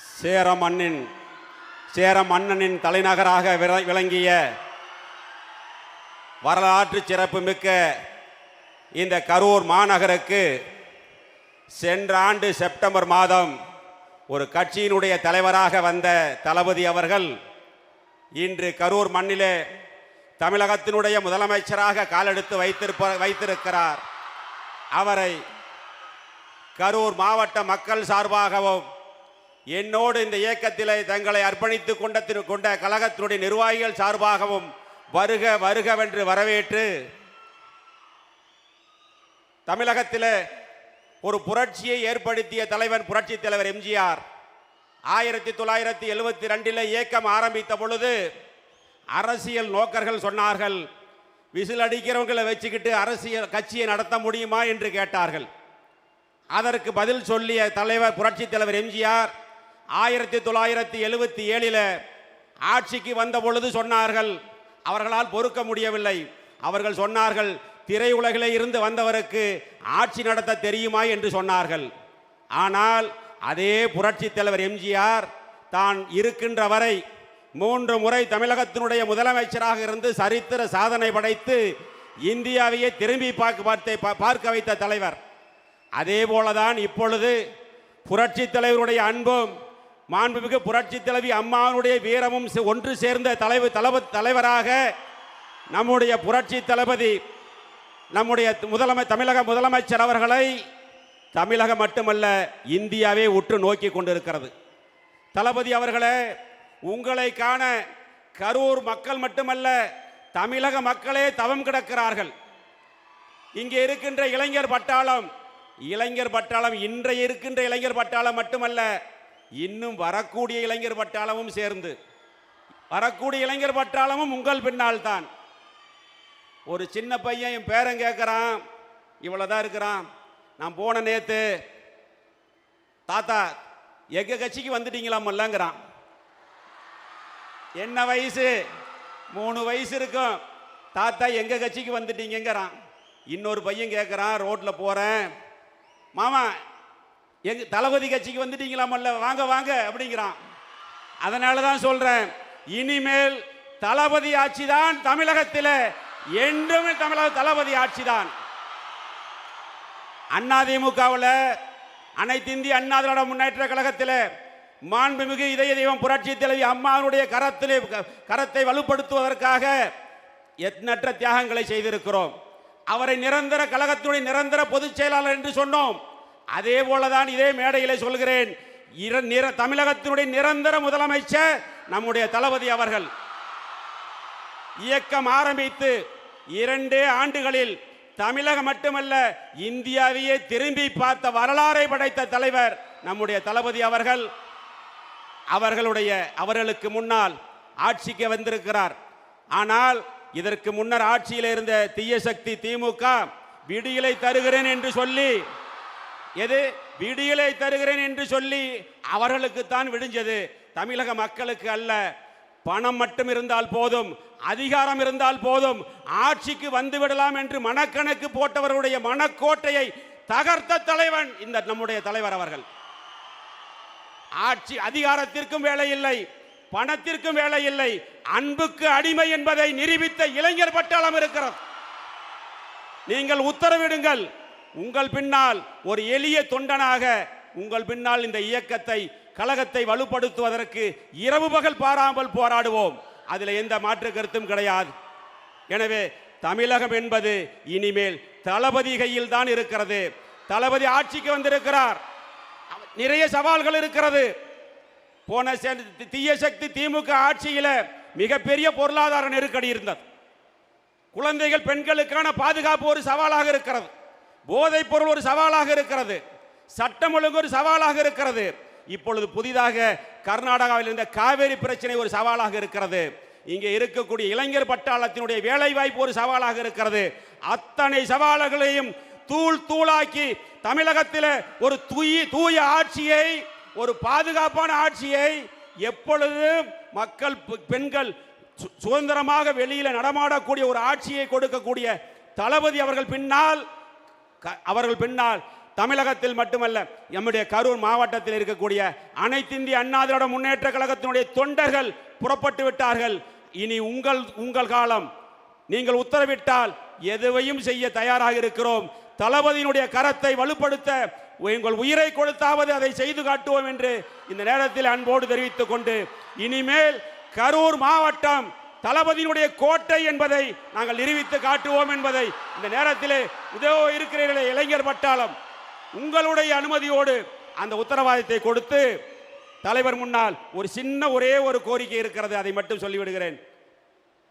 சேர மன்னனின் தலைநகராக விளங்கிய வரலாற்று சிறப்புமிக்க இந்த கரூர் மாநகருக்கு சென்ற ஆண்டு செப்டம்பர் மாதம் ஒரு கட்சியினுடைய தலைவராக வந்த தளபதி அவர்கள் இன்று கரூர் மண்ணிலே தமிழகத்தினுடைய முதலமைச்சராக காலெடுத்து வைத்திருக்கிறார். அவரை கரூர் மாவட்ட மக்கள் சார்பாகவும் என்னோடு இந்த இயக்கத்திலே தங்களை அர்ப்பணித்துக் கொண்ட கழகத்தினுடைய நிர்வாகிகள் சார்பாகவும் வருக வருகவென்று வரவேற்று தமிழகத்திலே ஒரு புரட்சியை ஏற்படுத்திய தலைவர் புரட்சி தலைவர் எம்ஜிஆர் 1972 இயக்கம் ஆரம்பித்த பொழுது அரசியல் நோக்கர்கள் சொன்னார்கள், விசில் அடிக்கிறவங்களை வச்சுக்கிட்டு அரசியல் கட்சியை நடத்த முடியுமா என்று கேட்டார்கள். அதற்கு பதில் சொல்லிய தலைவர் புரட்சி தலைவர் எம்ஜிஆர் 1977 ஆட்சிக்கு வந்த பொழுது சொன்னார்கள், அவர்களால் பொறுக்க முடியவில்லை. அவர்கள் சொன்னார்கள், திரையுலகிலே இருந்து வந்தவருக்கு ஆட்சி நடத்த தெரியுமா என்று சொன்னார்கள். ஆனால் அதே புரட்சி தலைவர் எம்ஜிஆர் தான் இருக்கின்ற வரை 3 முறை தமிழகத்தினுடைய முதலமைச்சராக இருந்து சரித்திர சாதனை படைத்து இந்தியாவையே திரும்பி பார்க்க வைத்த தலைவர். அதே போலதான் இப்பொழுது புரட்சி தலைவருடைய அன்பும் மாண்புமிகு புரட்சி தலைவி அம்மாவுடைய வீரமும் ஒன்று சேர்ந்த தலைவராக நம்முடைய புரட்சி தளபதி நம்முடைய தமிழக முதலமைச்சர் அவர்களை தமிழகம் மட்டுமல்ல இந்தியாவே உற்று நோக்கி கொண்டிருக்கிறது. தளபதி அவர்களே, உங்களை காண கரூர் மக்கள் மட்டுமல்ல தமிழக மக்களே தவம் கிடக்கிறார்கள். இங்கே இருக்கின்ற இளைஞர் பட்டாளம் இன்றைய இருக்கின்ற இளைஞர் பட்டாளம் மட்டுமல்ல, இன்னும் வரக்கூடிய இளைஞர் பட்டாளமும் சேர்ந்து வரக்கூடிய இளைஞர் பட்டாளமும் உங்கள் பின்னால் தான். ஒரு சின்ன பையன் என் பேரன் கேட்குறான், இவ்வளோதான் இருக்கிறான். நான் போன நேற்று, தாத்தா எங்க கட்சிக்கு வந்துட்டீங்களாமல்லங்கிறான். என்ன வயசு? 3 வயசு இருக்கும். தாத்தா எங்க கட்சிக்கு வந்துட்டீங்கிறான். இன்னொரு பையன் கேட்குறான், ரோட்டில் போகிறேன், மாமா எங்க தளபதி கட்சிக்கு வந்துட்டீங்களாமல்ல, வாங்க வாங்க அப்படிங்கிறான். அதனால தான் சொல்கிறேன், இனிமேல் தளபதி ஆட்சி தான் தமிழகத்தில், என்றுமே தளபதி ஆட்சி தான். அதிமுகவில் அனைத்து இந்திய அண்ணா திராவிட முன்னேற்ற கழகத்தில் மாண்புமிகு இதய தெய்வம் புரட்சி தலைவி அம்மாவுடைய கரத்தை வலுப்படுத்துவதற்காக எண்ணற்ற தியாகங்களை செய்திருக்கிறோம். அவரை நிரந்தர கழகத்துடைய நிரந்தர பொதுச் செயலாளர் என்று சொன்னோம். அதே போலதான் இதே மேடையிலே சொல்கிறேன், தமிழகத்தினுடைய நிரந்தர முதலமைச்சர் நம்முடைய தளபதி அவர்கள். இயக்கம் ஆரம்பித்து 2 ஆண்டுகளில் தமிழகம் மட்டுமல்ல இந்தியாவையே திரும்பி பார்த்த வரலாறை படைத்த தலைவர் நம்முடைய தளபதி அவர்கள். அவர்களுக்கு முன்னால் ஆட்சிக்கு வந்திருக்கிறார். ஆனால் இதற்கு முன்னர் ஆட்சியில் இருந்த தீய சக்தி திமுக விடியலை தருகிறேன் என்று சொல்லி அவர்களுக்கு தான் விடிஞ்சது, தமிழக மக்களுக்கு அல்ல. பணம் மட்டும் இருந்தால் போதும், அதிகாரம் இருந்தால் போதும், ஆட்சிக்கு வந்து விடலாம் என்று மனக்கணக்கு போட்டவர்களுடைய மனக்கோட்டையை தகர்த்த தலைவன் இந்த நம்முடைய தலைவர் அவர்கள். ஆட்சி அதிகாரத்திற்கும் வேலை இல்லை, பணத்திற்கும் வேலை இல்லை, அன்புக்கு அடிமை என்பதை நிரூபித்த இளைஞர் பட்டாளம் இருக்கிறது. நீங்கள் உத்தரவிடுங்கள். உங்கள் பின்னால் ஒரு எளிய தொண்டனாக உங்கள் பின்னால் இந்த இயக்கத்தை கழகத்தை வலுப்படுத்துவதற்கு இரவு பகல் பாராமல் போராடுவோம். அதில் எந்த மாற்று கருத்தும் கிடையாது. எனவே தமிழகம் என்பது இனிமேல் தளபதி கையில் தான் இருக்கிறது. தளபதி ஆட்சிக்கு வந்திருக்கிறார். நிறைய சவால்கள் இருக்கிறது. போன தீய சக்தி திமுக ஆட்சியில் மிகப்பெரிய பொருளாதார நெருக்கடி இருந்தது. குழந்தைகள் பெண்களுக்கான பாதுகாப்பு ஒரு சவாலாக இருக்கிறது. போதைப் பொருள் ஒரு சவாலாக இருக்கிறது. சட்டம் ஒழுங்கு ஒரு சவாலாக இருக்கிறது. இப்பொழுது புதிதாக கர்நாடகாவில் இருந்த காவேரி பிரச்சனை ஒரு சவாலாக இருக்கிறது. இங்கே இருக்கக்கூடிய இளைஞர் பட்டாளத்தினுடைய வேலை வாய்ப்பு ஒரு சவாலாக இருக்கிறது. அத்தனை சவால்களையும் தூளாக்கி தமிழகத்தில் ஒரு தூய ஆட்சியை, ஒரு பாதுகாப்பான ஆட்சியை, எப்பொழுது மக்கள் பெண்கள் சுதந்திரமாக வெளியில் நடமாடக்கூடிய ஒரு ஆட்சியை கொடுக்கக்கூடிய தளபதி அவர்கள் பின்னால் தமிழகத்தில் மட்டுமல்ல, நம்முடைய கரூர் மாவட்டத்தில் இருக்கக்கூடிய அனைத்து இந்திய அண்ணா திராவிட முன்னேற்ற கழகத்தினுடைய தொண்டர்கள் புறப்பட்டு விட்டார்கள். இனி உங்கள் காலம். நீங்கள் உத்தரவிட்டால் எதுவையும் செய்ய தயாராக இருக்கிறோம். தளபதியினுடைய கரத்தை வலுப்படுத்த உங்கள் உயிரை கொடுத்தாவது அதை செய்து காட்டுவோம் என்று இந்த நேரத்தில் அன்போடு தெரிவித்துக் கொண்டு, இனிமேல் கரூர் மாவட்டம் தளபதியினுடைய கோட்டை என்பதை நாங்கள் நிரூபித்து காட்டுவோம் என்பதை இந்த நேரத்தில் இருக்கிறீர்களே இளைஞர் பட்டாளம், உங்களுடைய அனுமதியோடு அந்த உத்தரவாதத்தை கொடுத்து தலைவர் முன்னால் ஒரு சின்ன ஒரே ஒரு கோரிக்கை இருக்கிறது, அதை மட்டும் சொல்லிவிடுகிறேன்.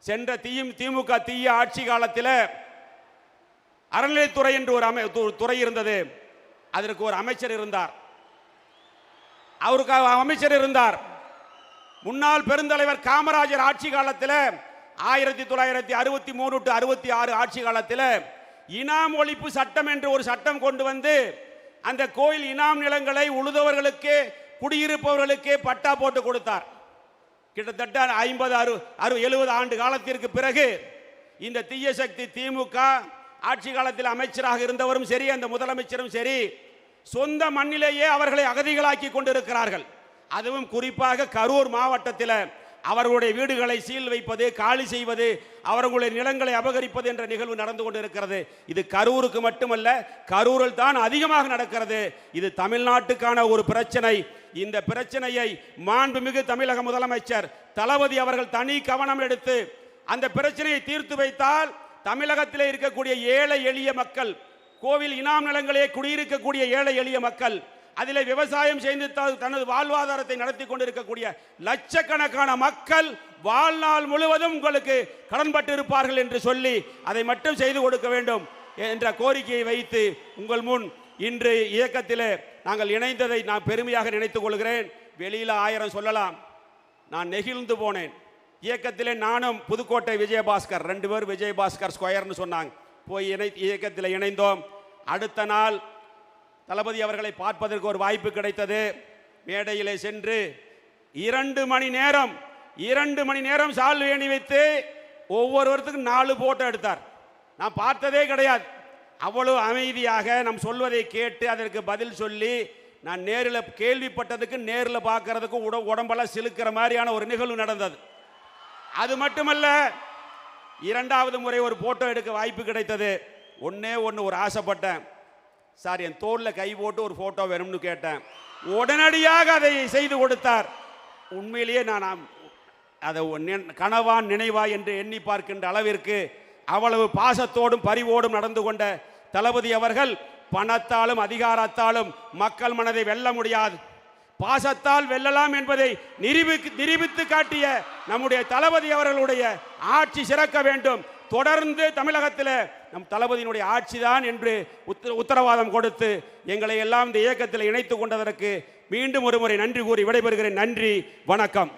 சென்ற திமுக தீய ஆட்சி காலத்தில் அறநிலைத்துறை என்று ஒரு துறை இருந்தது. அதற்கு ஒரு அமைச்சர் இருந்தார். அவருக்கு அமைச்சர் இருந்தார். முன்னாள் பெருந்தலைவர் காமராஜர் ஆட்சி காலத்தில் 1963 to 66 ஆட்சி காலத்தில் இனாம் ஒழிப்பு சட்டம் என்று ஒரு சட்டம் கொண்டு வந்து அந்த கோயில் இனாம் நிலங்களை உழுதவர்களுக்கு குடியிருப்பவர்களுக்கு பட்டா போட்டு கொடுத்தார். கிட்டத்தட்ட 50, 60, 70 ஆண்டு காலத்திற்கு பிறகு இந்த தீய சக்தி திமுக ஆட்சி காலத்தில் அமைச்சராக இருந்தவரும் சரி, அந்த முதலமைச்சரும் சரி, சொந்த மண்ணிலேயே அவர்களை அகதிகளாக்கி கொண்டிருக்கிறார்கள். அதுவும் குறிப்பாக கரூர் மாவட்டத்தில் அவர்களுடைய வீடுகளை சீல் வைப்பது, காலி செய்வது, அவர்களுடைய நிலங்களை அபகரிப்பது என்ற நிகழ்வு நடந்து கொண்டிருக்கிறது. இது கரூருக்கு மட்டுமல்ல, கரூரில் தான் அதிகமாக நடக்கிறது. இது தமிழ்நாட்டுக்கான ஒரு பிரச்சனை. இந்த பிரச்சனையை மாண்புமிகு தமிழக முதலமைச்சர் தளபதி அவர்கள் தனி கவனம் எடுத்து அந்த பிரச்சனையை தீர்த்து வைத்தால் தமிழகத்தில் இருக்கக்கூடிய ஏழை எளிய மக்கள், கோவில் இனாம் நிலங்களே குடியிருக்கக்கூடிய ஏழை எளிய மக்கள், அதில் விவசாயம் செய்து தனது வாழ்வாதாரத்தை நடத்தி கொண்டிருக்கக்கூடிய லட்சக்கணக்கான மக்கள் வாழ்நாள் முழுவதும் உங்களுக்கு கடன்பட்டு இருப்பார்கள் என்று சொல்லி அதை மட்டும் செய்து கொடுக்க வேண்டும் என்ற கோரிக்கையை வைத்து உங்கள் முன் இன்று இயக்கத்தில் நாங்கள் இணைந்ததை நான் பெருமையாக நினைத்துக் கொள்கிறேன். வெளியில் 1000 சொல்லலாம், நான் நெகிழ்ந்து போனேன். இயக்கத்திலே நானும் புதுக்கோட்டை விஜயபாஸ்கர் 2 பேர் விஜயபாஸ்கர் ஸ்கொயர்னு சொன்னாங்க, போய் இயக்கத்தில் இணைந்தோம். அடுத்த நாள் தளபதி அவர்களை பார்ப்பதற்கு ஒரு வாய்ப்பு கிடைத்தது. மேடையிலே சென்று 2 மணி நேரம் சால்வை அணி வைத்து ஒவ்வொருவருக்கும் 4 போட்டோ எடுத்தார். நான் பார்த்ததே கிடையாது. அவ்வளவு அமைதியாக நம் சொல்வதை கேட்டு அதற்கு பதில் சொல்லி, நான் நேரில் கேள்விப்பட்டதுக்கு நேரில் பார்க்கறதுக்கு உடம்பெல்லாம் சிலுக்கிற மாதிரியான ஒரு நிகழ்வு நடந்தது. அது மட்டுமல்ல, 2வது முறை ஒரு போட்டோ எடுக்க வாய்ப்பு கிடைத்தது. ஒன்று ஒரு ஆசைப்பட்டேன், சார் என் தோளில் கை போட்டு ஒரு போட்டோ வேணும்னு கேட்டேன். உடனடியாக அதை செய்து கொடுத்தார். உண்மையிலேயே நான் அதை கனவா நினைவா என்று எண்ணி பார்க்கின்ற அளவிற்கு அவ்வளவு பாசத்தோடும் பரிவோடும் நடந்து கொண்ட தளபதி அவர்கள் பணத்தாலும் அதிகாரத்தாலும் மக்கள் மனதை வெல்ல முடியாது, பாசத்தால் வெல்லலாம் என்பதை நிரூபித்து காட்டிய நம்முடைய தளபதி அவர்களுடைய ஆட்சி சிறக்க வேண்டும். தொடர்ந்து தமிழகத்தில் நம் தளபதியினுடைய ஆட்சிதான் என்று உத்தரவாதம் கொடுத்து எங்களை எல்லாம் இந்த இயக்கத்தில் இணைத்துக் கொண்டதற்கு மீண்டும் ஒரு முறை நன்றி கூறி விடைபெறுகிறேன். நன்றி, வணக்கம்.